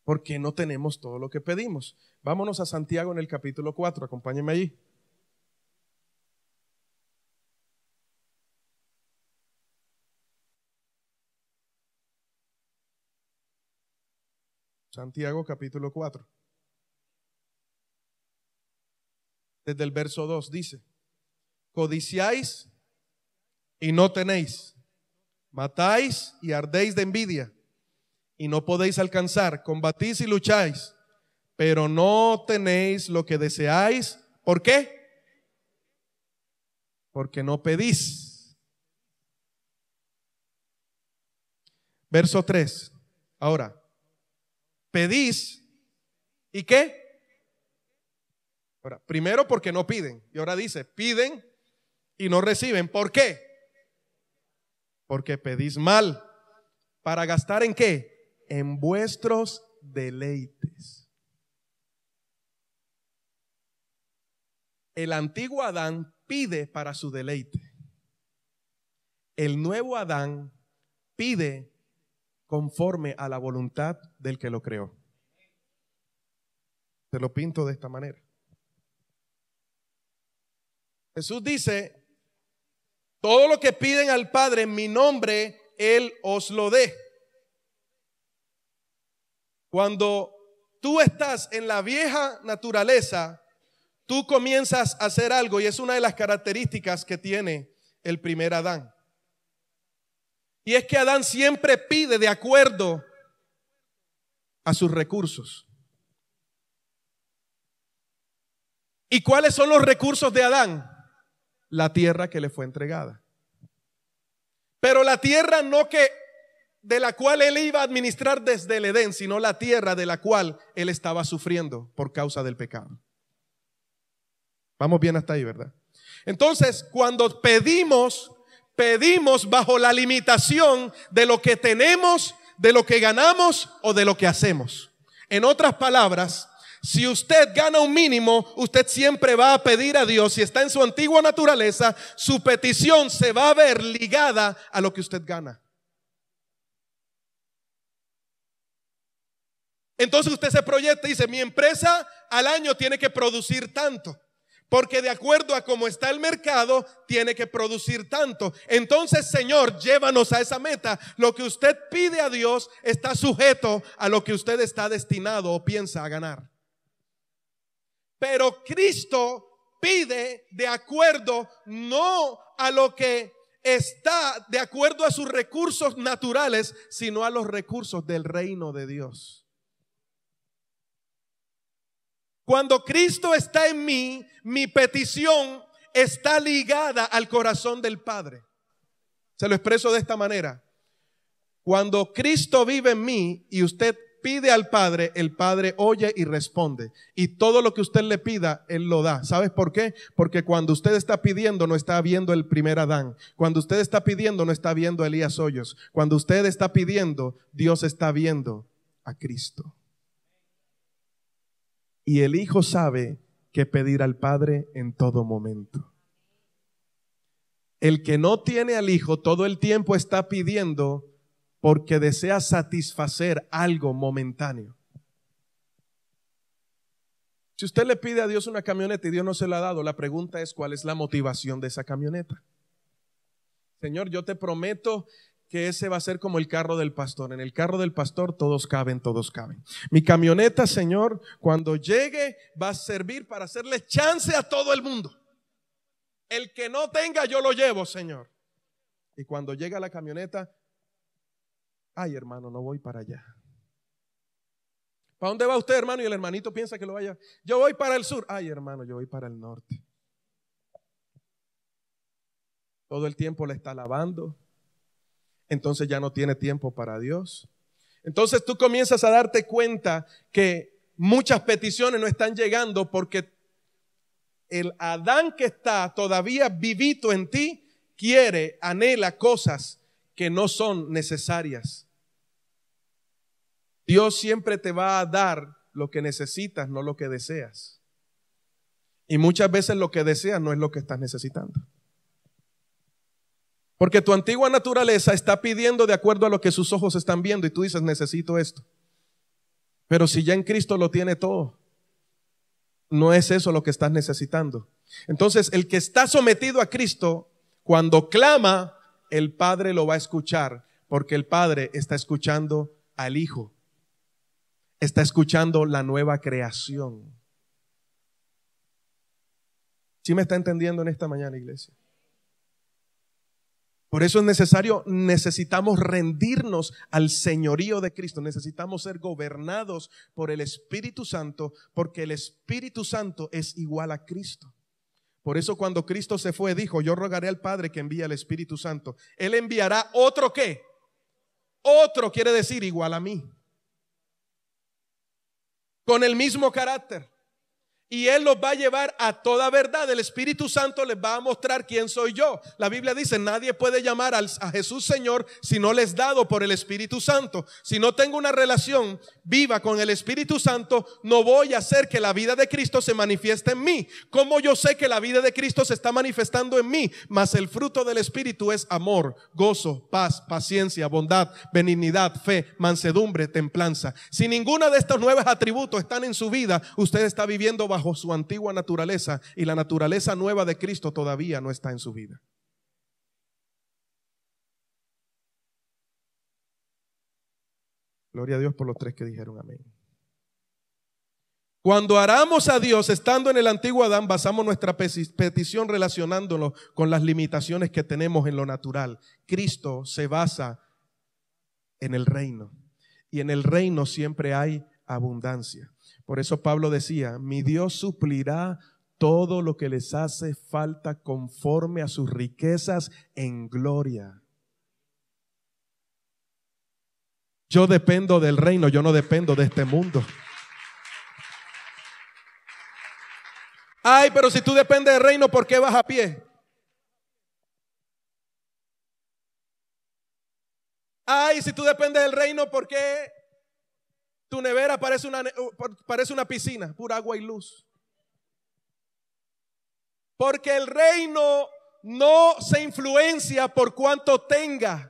¿Por qué no tenemos todo lo que pedimos? Vámonos a Santiago en el capítulo 4, acompáñenme allí. Santiago capítulo 4. Desde el verso 2 dice: codiciáis y no tenéis, matáis y ardéis de envidia y no podéis alcanzar, combatís y lucháis, pero no tenéis lo que deseáis. ¿Por qué? Porque no pedís. Verso 3. Ahora, pedís, ¿y qué? Ahora, primero porque no piden. Y ahora dice, piden y no reciben. ¿Por qué? Porque pedís mal. ¿Para gastar en qué? En vuestros deleites. El antiguo Adán pide para su deleite. El nuevo Adán pide conforme a la voluntad del que lo creó. Te lo pinto de esta manera. Jesús dice, todo lo que piden al Padre en mi nombre, Él os lo dé. Cuando tú estás en la vieja naturaleza, tú comienzas a hacer algo, y es una de las características que tiene el primer Adán. Y es que Adán siempre pide de acuerdo a sus recursos. ¿Y cuáles son los recursos de Adán? La tierra que le fue entregada. Pero la tierra no que de la cual él iba a administrar desde el Edén, sino la tierra de la cual él estaba sufriendo por causa del pecado. Vamos bien hasta ahí, ¿verdad? Entonces, cuando pedimos bajo la limitación de lo que tenemos, de lo que ganamos o de lo que hacemos. En otras palabras, si usted gana un mínimo, usted siempre va a pedir a Dios. Si está en su antigua naturaleza, su petición se va a ver ligada a lo que usted gana. Entonces usted se proyecta y dice, mi empresa al año tiene que producir tanto, porque de acuerdo a cómo está el mercado, tiene que producir tanto. Entonces, Señor, llévanos a esa meta. Lo que usted pide a Dios está sujeto a lo que usted está destinado o piensa a ganar. Pero Cristo pide de acuerdo no a lo que está de acuerdo a sus recursos naturales, sino a los recursos del reino de Dios. Cuando Cristo está en mí, mi petición está ligada al corazón del Padre. Se lo expreso de esta manera. Cuando Cristo vive en mí y usted pide al Padre, el Padre oye y responde. Y todo lo que usted le pida, Él lo da. ¿Sabes por qué? Porque cuando usted está pidiendo, no está viendo el primer Adán. Cuando usted está pidiendo, no está viendo a Elías Hoyos. Cuando usted está pidiendo, Dios está viendo a Cristo. Y el Hijo sabe qué pedir al Padre en todo momento. El que no tiene al Hijo todo el tiempo está pidiendo porque desea satisfacer algo momentáneo. Si usted le pide a Dios una camioneta y Dios no se la ha dado, la pregunta es, ¿cuál es la motivación de esa camioneta? Señor, yo te prometo que ese va a ser como el carro del pastor. En el carro del pastor todos caben, todos caben. Mi camioneta, Señor, cuando llegue va a servir para hacerle chance a todo el mundo. El que no tenga, yo lo llevo, Señor. Y cuando llega la camioneta, ay, hermano, no voy para allá. ¿Para dónde va usted, hermano? Y el hermanito piensa que lo vaya. Yo voy para el sur. Ay, hermano, yo voy para el norte. Todo el tiempo le está alabando. Entonces ya no tiene tiempo para Dios. Entonces tú comienzas a darte cuenta que muchas peticiones no están llegando porque el Adán que está todavía vivito en ti quiere, anhela cosas que no son necesarias. Dios siempre te va a dar lo que necesitas, no lo que deseas. Y muchas veces lo que deseas no es lo que estás necesitando. Porque tu antigua naturaleza está pidiendo de acuerdo a lo que sus ojos están viendo y tú dices, necesito esto. Pero si ya en Cristo lo tiene todo, no es eso lo que estás necesitando. Entonces, el que está sometido a Cristo, cuando clama, el Padre lo va a escuchar, porque el Padre está escuchando al Hijo. Está escuchando la nueva creación. ¿Sí me está entendiendo en esta mañana, iglesia? Por eso es necesario, necesitamos rendirnos al señorío de Cristo. Necesitamos ser gobernados por el Espíritu Santo, porque el Espíritu Santo es igual a Cristo. Por eso cuando Cristo se fue, dijo, yo rogaré al Padre que envíe al Espíritu Santo. Él enviará otro ¿qué? Otro quiere decir igual a mí. Con el mismo carácter. Y Él los va a llevar a toda verdad. El Espíritu Santo les va a mostrar quién soy yo. La Biblia dice, nadie puede llamar a Jesús Señor si no le es dado por el Espíritu Santo. Si no tengo una relación viva con el Espíritu Santo, no voy a hacer que la vida de Cristo se manifieste en mí. ¿Cómo yo sé que la vida de Cristo se está manifestando en mí? Mas el fruto del Espíritu es amor, gozo, paz, paciencia, bondad, benignidad, fe, mansedumbre, templanza. Si ninguno de estos 9 atributos están en su vida, usted está viviendo bajo su antigua naturaleza y la naturaleza nueva de Cristo todavía no está en su vida. Gloria a Dios por los 3 que dijeron amén. Cuando oramos a Dios estando en el antiguo Adán, basamos nuestra petición relacionándolo con las limitaciones que tenemos en lo natural. Cristo se basa en el reino y en el reino siempre hay abundancia. Por eso Pablo decía, mi Dios suplirá todo lo que les hace falta conforme a sus riquezas en gloria. Yo dependo del reino, yo no dependo de este mundo. Ay, pero si tú dependes del reino, ¿por qué vas a pie? Ay, si tú dependes del reino, ¿por qué tu nevera parece una piscina, pura agua y luz? Porque el reino no se influencia por cuanto tenga.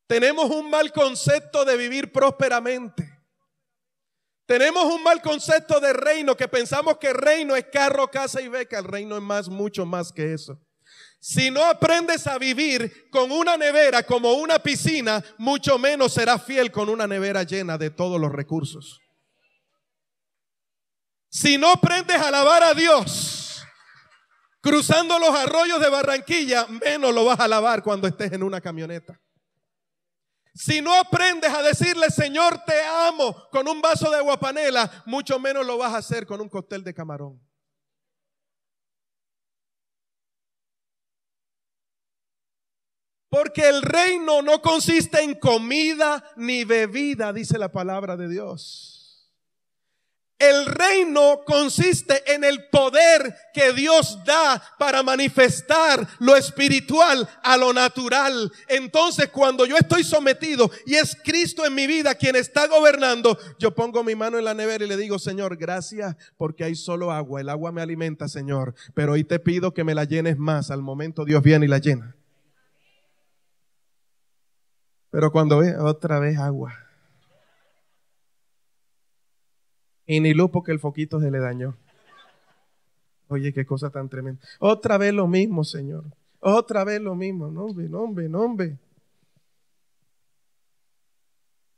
Tenemos un mal concepto de vivir prósperamente. Tenemos un mal concepto de reino, que pensamos que el reino es carro, casa y beca. El reino es mucho más que eso. Si no aprendes a vivir con una nevera como una piscina, mucho menos serás fiel con una nevera llena de todos los recursos. Si no aprendes a alabar a Dios cruzando los arroyos de Barranquilla, menos lo vas a alabar cuando estés en una camioneta. Si no aprendes a decirle Señor te amo con un vaso de aguapanela, mucho menos lo vas a hacer con un cóctel de camarón. Porque el reino no consiste en comida ni bebida, dice la palabra de Dios. El reino consiste en el poder que Dios da para manifestar lo espiritual a lo natural. Entonces, cuando yo estoy sometido y es Cristo en mi vida quien está gobernando, yo pongo mi mano en la nevera y le digo, Señor, gracias porque hay solo agua. El agua me alimenta, Señor, pero hoy te pido que me la llenes más. Al momento Dios viene y la llena. Pero cuando ve otra vez agua. Y ni luz porque el foquito se le dañó. Oye, qué cosa tan tremenda. Otra vez lo mismo, Señor. Otra vez lo mismo. No, hombre.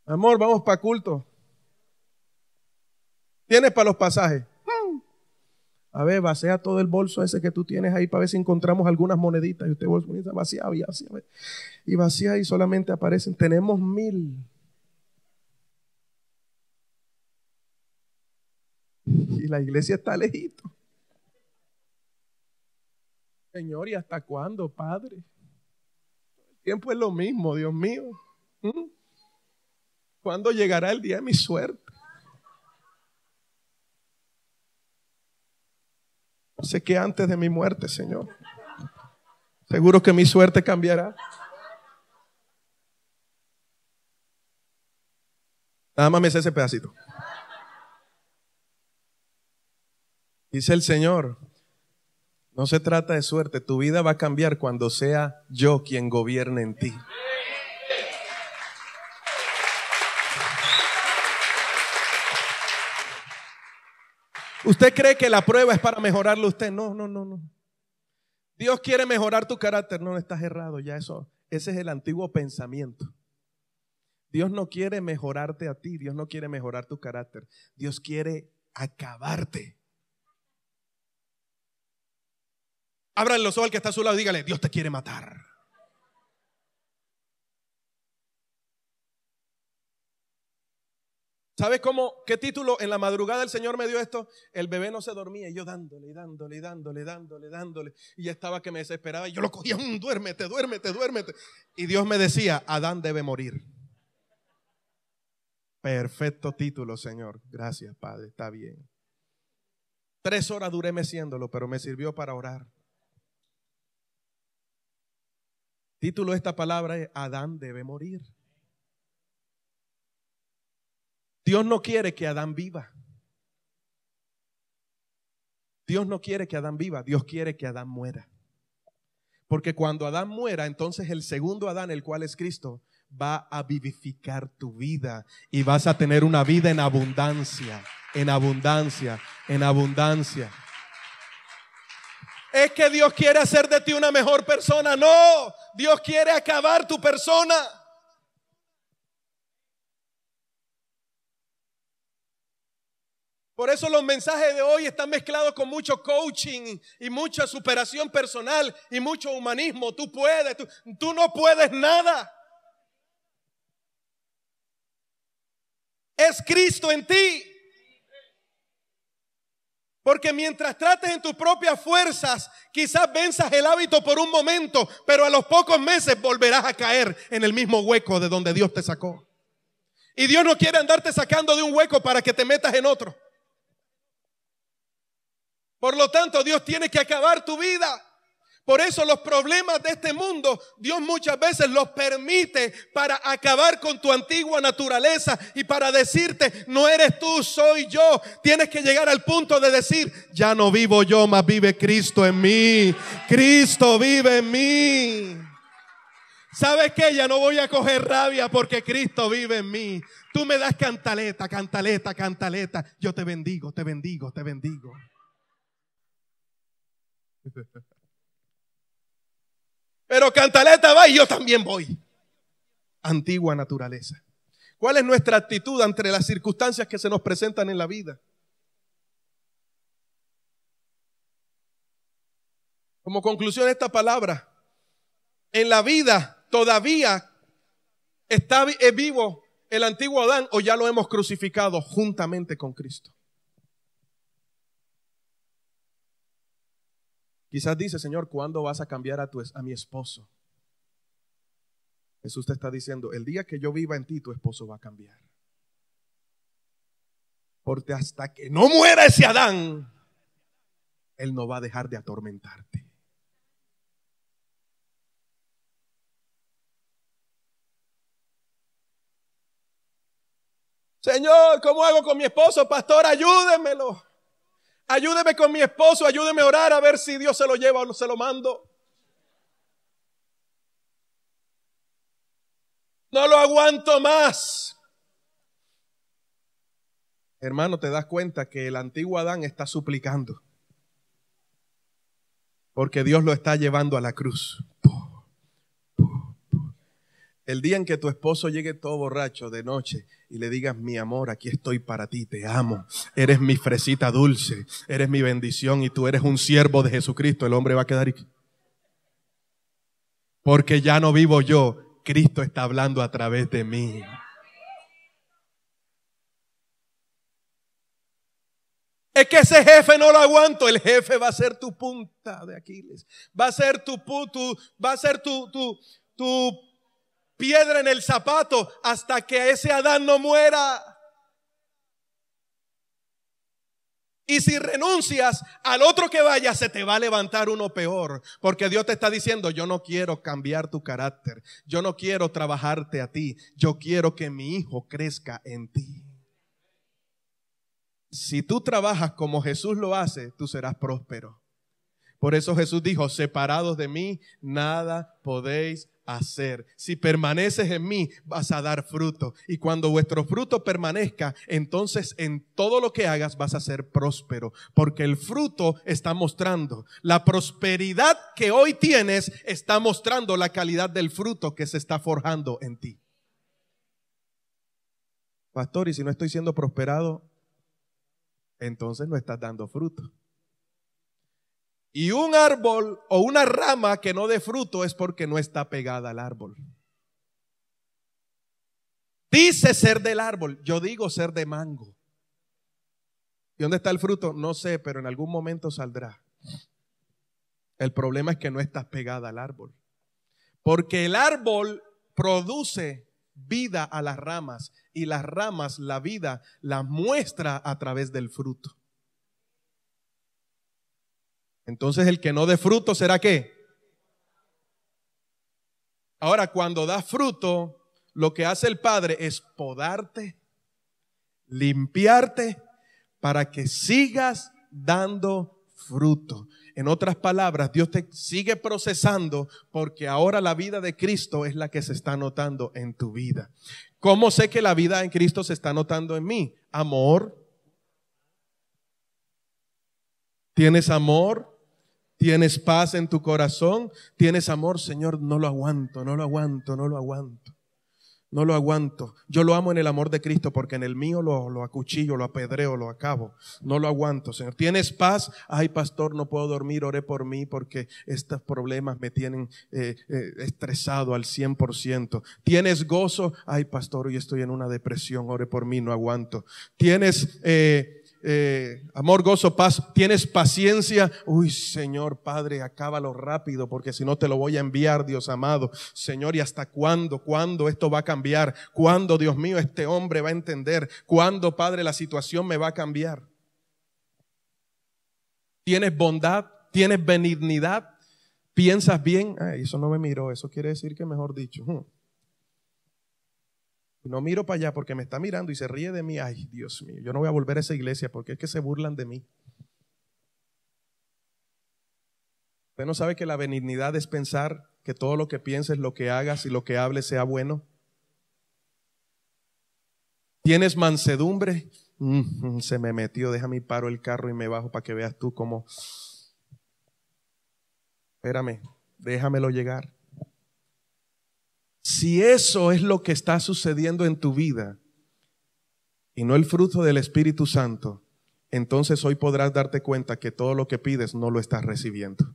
Amor, vamos para culto. ¿Tienes para los pasajes? A ver, vacía todo el bolso ese que tú tienes ahí para ver si encontramos algunas moneditas. Y usted vacía y vacía y solamente aparecen. Tenemos 1000. Y la iglesia está lejito. Señor, ¿y hasta cuándo, Padre? El tiempo es lo mismo, Dios mío. ¿Cuándo llegará el día de mi suerte? Sé que antes de mi muerte, Señor. Seguro que mi suerte cambiará. Nada más me sé ese pedacito. Dice el Señor, no se trata de suerte, tu vida va a cambiar cuando sea yo quien gobierne en ti. ¿Usted cree que la prueba es para mejorarlo usted? No, no, no, no. Dios quiere mejorar tu carácter. No, estás errado, ya eso, ese es el antiguo pensamiento. Dios no quiere mejorarte a ti, Dios no quiere mejorar tu carácter. Dios quiere acabarte. Ábrale los ojos al que está a su lado y dígale, Dios te quiere matar. ¿Sabes cómo? ¿Qué título en la madrugada el Señor me dio esto? El bebé no se dormía y yo dándole. Y ya estaba que me desesperaba y yo lo cogía, duérmete. Y Dios me decía, Adán debe morir. Perfecto título, Señor. Gracias, Padre, está bien. 3 horas duré meciéndolo, pero me sirvió para orar. Título de esta palabra es Adán debe morir. Dios no quiere que Adán viva. Dios no quiere que Adán viva, Dios quiere que Adán muera. Porque cuando Adán muera, entonces el segundo Adán, el cual es Cristo, va a vivificar tu vida y vas a tener una vida en abundancia, en abundancia, en abundancia. Es que Dios quiere hacer de ti una mejor persona. No, Dios quiere acabar tu persona. Por eso los mensajes de hoy están mezclados con mucho coaching y mucha superación personal y mucho humanismo. Tú puedes, tú no puedes nada. Es Cristo en ti. Porque mientras trates en tus propias fuerzas, quizás venzas el hábito por un momento, pero a los pocos meses volverás a caer en el mismo hueco de donde Dios te sacó. Y Dios no quiere andarte sacando de un hueco para que te metas en otro. Por lo tanto, Dios tiene que acabar tu vida. Por eso los problemas de este mundo, Dios muchas veces los permite para acabar con tu antigua naturaleza y para decirte, no eres tú, soy yo. Tienes que llegar al punto de decir, ya no vivo yo, mas vive Cristo en mí. Cristo vive en mí. ¿Sabes qué? Ya no voy a coger rabia porque Cristo vive en mí. Tú me das cantaleta. Yo te bendigo. Pero cantaleta va y yo también voy. Antigua naturaleza. ¿Cuál es nuestra actitud ante las circunstancias que se nos presentan en la vida? Como conclusión de esta palabra, en la vida todavía está vivo el antiguo Adán o ya lo hemos crucificado juntamente con Cristo. Quizás dice, Señor, ¿cuándo vas a cambiar a mi esposo? Jesús te está diciendo, el día que yo viva en ti, tu esposo va a cambiar. Porque hasta que no muera ese Adán, él no va a dejar de atormentarte. Señor, ¿cómo hago con mi esposo? Pastor, ayúdemelo. Ayúdeme con mi esposo, ayúdeme a orar a ver si Dios se lo lleva o no se lo mando. No lo aguanto más. Hermano, te das cuenta que el antiguo Adán está suplicando. Porque Dios lo está llevando a la cruz. El día en que tu esposo llegue todo borracho de noche y le digas, mi amor, aquí estoy para ti, te amo, eres mi fresita dulce, eres mi bendición y tú eres un siervo de Jesucristo, el hombre va a quedar aquí. Porque ya no vivo yo, Cristo está hablando a través de mí. Es que ese jefe no lo aguanto. El jefe va a ser tu punta de Aquiles. Va a ser tu piedra en el zapato hasta que ese Adán no muera. Y si renuncias al otro que vaya, se te va a levantar uno peor. Porque Dios te está diciendo, yo no quiero cambiar tu carácter. Yo no quiero trabajarte a ti. Yo quiero que mi hijo crezca en ti. Si tú trabajas como Jesús lo hace, tú serás próspero. Por eso Jesús dijo, separados de mí, nada podéis hacer. Si permaneces en mí, vas a dar fruto. Y cuando vuestro fruto permanezca, entonces en todo lo que hagas vas a ser próspero. Porque el fruto está mostrando. La prosperidad que hoy tienes está mostrando la calidad del fruto que se está forjando en ti. Pastor, y si no estoy siendo prosperado, entonces no estás dando fruto. Y un árbol o una rama que no dé fruto es porque no está pegada al árbol. Dice ser del árbol, yo digo ser de mango. ¿Y dónde está el fruto? No sé, pero en algún momento saldrá. El problema es que no estás pegada al árbol. Porque el árbol produce vida a las ramas y las ramas, la vida, la muestra a través del fruto. Entonces el que no dé fruto será ¿qué? Ahora, cuando da fruto, lo que hace el Padre es podarte, limpiarte para que sigas dando fruto. En otras palabras, Dios te sigue procesando porque ahora la vida de Cristo es la que se está notando en tu vida. ¿Cómo sé que la vida en Cristo se está notando en mí? Amor. ¿Tienes amor? ¿Tienes paz en tu corazón? ¿Tienes amor? Señor, no lo aguanto, no lo aguanto, no lo aguanto. No lo aguanto. Yo lo amo en el amor de Cristo porque en el mío lo acuchillo, lo apedreo, lo acabo. No lo aguanto, Señor. ¿Tienes paz? Ay, pastor, no puedo dormir, ore por mí porque estos problemas me tienen estresado al 100%. ¿Tienes gozo? Ay, pastor, hoy estoy en una depresión, ore por mí, no aguanto. ¿Tienes amor, gozo, paz? ¿Tienes paciencia? Uy, Señor Padre, acábalo rápido porque si no te lo voy a enviar, Dios amado. Señor, ¿y hasta cuándo? ¿Cuándo esto va a cambiar? ¿Cuándo, Dios mío, este hombre va a entender? ¿Cuándo, Padre, la situación me va a cambiar? ¿Tienes bondad? ¿Tienes benignidad? ¿Piensas bien? Ay, eso no me miró, eso quiere decir que mejor dicho. No miro para allá porque me está mirando y se ríe de mí. Ay, Dios mío, yo no voy a volver a esa iglesia porque es que se burlan de mí. ¿Usted no sabe que la benignidad es pensar que todo lo que pienses, lo que hagas y lo que hables sea bueno? ¿Tienes mansedumbre? Se me metió, déjame paro el carro y me bajo para que veas tú cómo. Espérame, déjamelo llegar. Si eso es lo que está sucediendo en tu vida y no el fruto del Espíritu Santo, entonces hoy podrás darte cuenta que todo lo que pides no lo estás recibiendo.